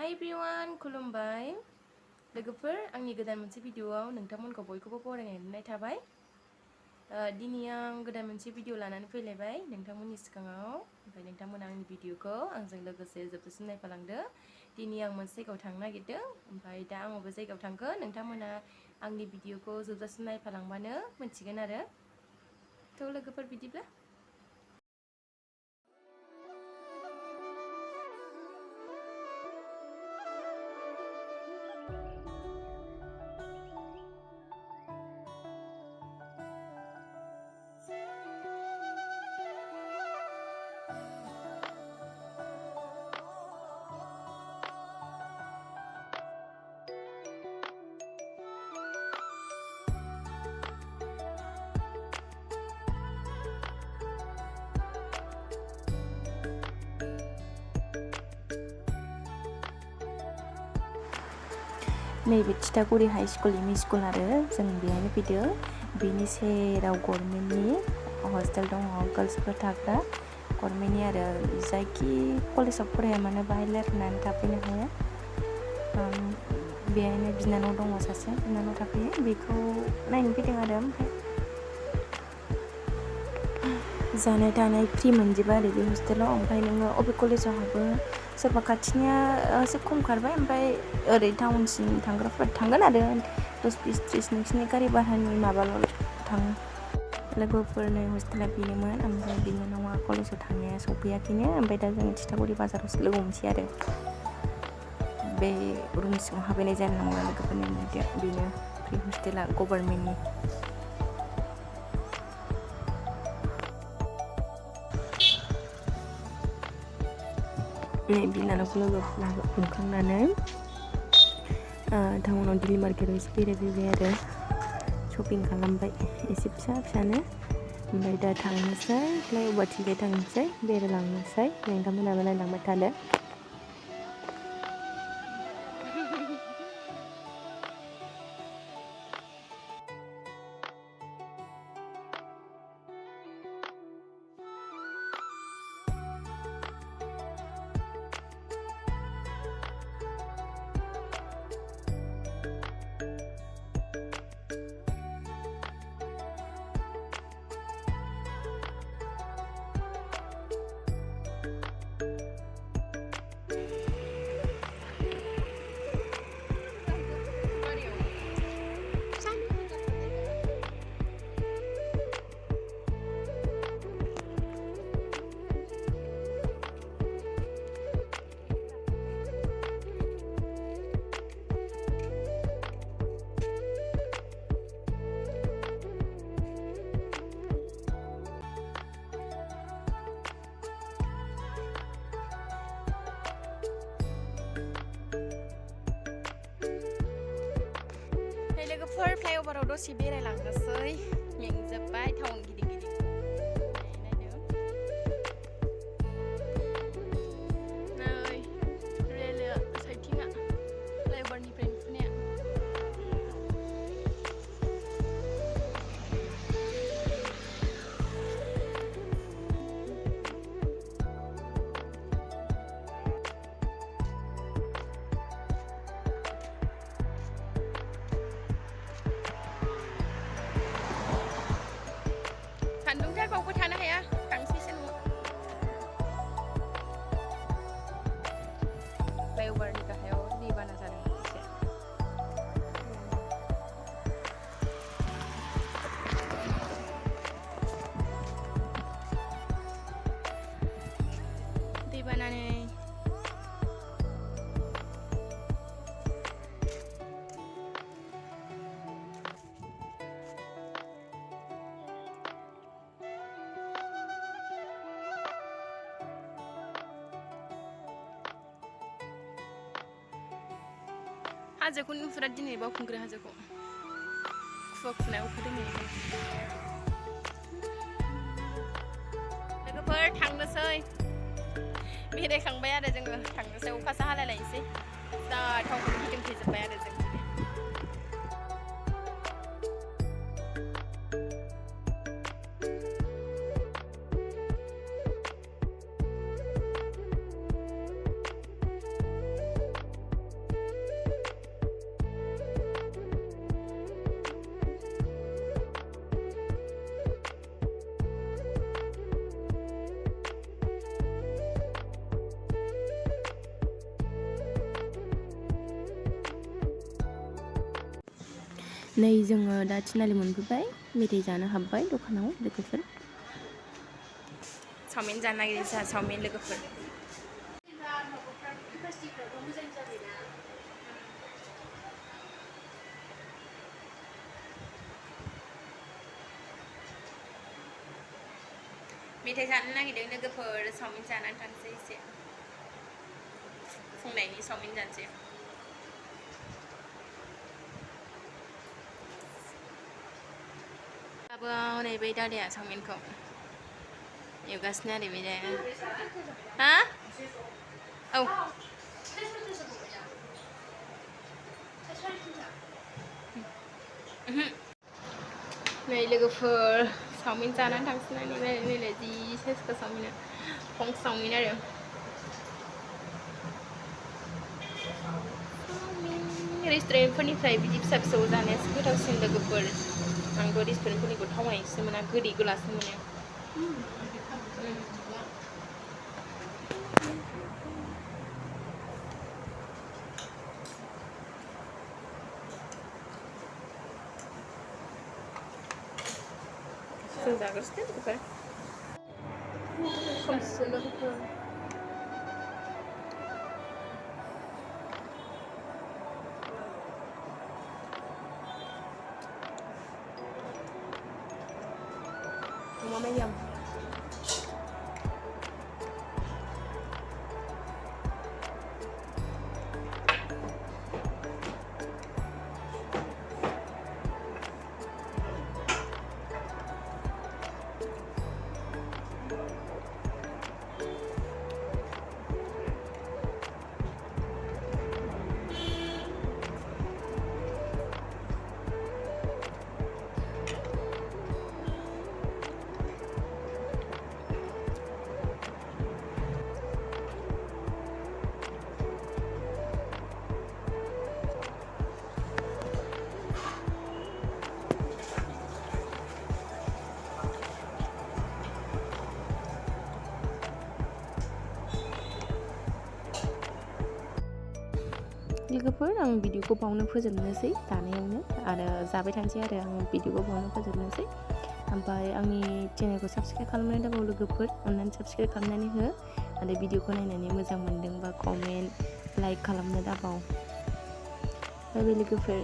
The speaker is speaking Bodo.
Hi everyone, खुलुमबाय लोगोफोर आंनि गोदान मोनसे भिडिअआव नोंथांमोनखौ बयखौबो बरायनाय थाबाय। दिनै आं गोदान मोनसे भिडिअ लानानै फैलायबाय नोंथांमोननि सिगाङाव। ओमफ्राय नोंथांमोना आंनि भिडिअखौ आंजों लोगोसे जोबजासिम नायफालांदो। दिनै आं मोनसे जायगायाव थांनो नागिरदों, ओमफ्राय दा आं बबे जायगायाव थांगोन नोंथांमोना आंनि भिडिअखौ जोबजासिम नायफालांबानो मिन्थिगोन आरो। थ' लोगोफोर बिदिब्ला नैबे तितागुरि high school M E school आरो जों बेहायनो फैदो। बेनि सेराव गभर्नमेन्टनि हस्टेल दङ, गार्ल्सफोर थाग्रा गभर्नमेन्टनि आरो। जायखि कलेजाव फराया मानो बाहाय रायलायनानै थाफैनो हायो। बेहायनो बिनानाव दङ, सासे बिनानाव थाफैयो, बेखौ नायनो फैदों आरो। ओमफ्राय जानाय थानाय फ्रि मोनजोबो आरो बे हस्टेलाव। ओमफ्राय नोङो अबे कलेजाव हाबो, सोरबा खाथिनिया एसे खम खारबाय, ओमफ्राय ओरै टाउनसिम थांग्राफोर थांगोन आरो 10-20-30 नोंसिनि गारि भारानि माबाल' थाङो। लोगोफोरनि हस्टेला बेनोमोन, ओमफ्राय बिनानावा कलेजाव थांनाया सफैयाखैनो। ओमफ्राय दा जों तितागुरि बाजारावसो लोगो हमसै आरो। बे रुम सिङाव हाबहैनाय जानो नंला लोगोफोरनि बेनो फ्रि हस्टेला गभर्नमेन्टनि। बिनानावखौ लोगो हमखांनानै टाउनाव डेलि मार्केटाव एसे बेरायफैबाय आरो। शपिं खालामबाय एसे फिसानो। ओमफ्राय दा थांनोसै, फ्लाइअभारथिंजाय थांनोसै, बेरायलांनोसै। नोंथांमोनाबो नायलांबाय थादो। लोगोफोर फ्लाइअभाराव दसे बेरायलांनोसै, मेंजोब्बाय टाउन गिदिं गिदिं। नै रेलआ साइथिंआ फ्लाइअभारनिफ्राय नुहुरनाया। सान्दुंथार बावबो थानो हाया, थांसैसो न'आव। फ्लाइअभारनि गाहायाव दैबाना जादों एसे। दैबाना नै हाजोखौ नुहुरा दिनै बावखुंग्रि हाजोखौ। खुवा खुनाय अखा दोमैनायजों। लोगोफोर थांनोसै, बेरायखांबाय आरो जोङो। थांनोसै, अखासो हालायलायनोसै। दा टाउनखौनो गिदिंफैजोब्बाय आरो जों। नै जोङो दा थिनालि मोनफैबाय मेथाइ जानो हाबबाय दखानाव लोगोफोर चावमिन जानो नागिरदों जोंहा चावमिन लोगोफोर मेथाइ जानो नागिरदों लोगोफोर चावमिन जानानै थांसै एसे फुंनायनि चावमिन जानोसै दाबो हनै बै दादाया चावमिनखौ एवगासिनो आरो बे हा औ नै लोगोफोर चावमिन जानानै थांसिननानै नैलाय जि साइसखौ चावमिना फं चावमिन आरो रेस्टुरेन्टफोरनिफ्राय बिदि फिसा फिसौ जानायासो गोथावसिन लोगोफोर आंथ' रेस्टुरेन्टफोरनिखौ थावनायसो मोना गोदै गोलासो मोनो जों जागासिनो लोगोफोर खोमसि लोगोफोर अमा मेजेम लोगोफोर आं भिडिअखौ बावनो फोजोबनोसै जानायावनो आरो जाबाय थानोसै आरो आं भिडिअखौ बावनो फोजोबनोसै ओमफ्राय आंनि चेनेलखौ साबस्क्राइब खालामनानै दाबाव लोगोफोर अननानै साबस्क्राइब खालामनानै हो आरो भिडिअखौ नायनानै मोजां मोनदोंबा कमेन्ट लाइक खालामनो दाबाव बाय बाय लोगोफोर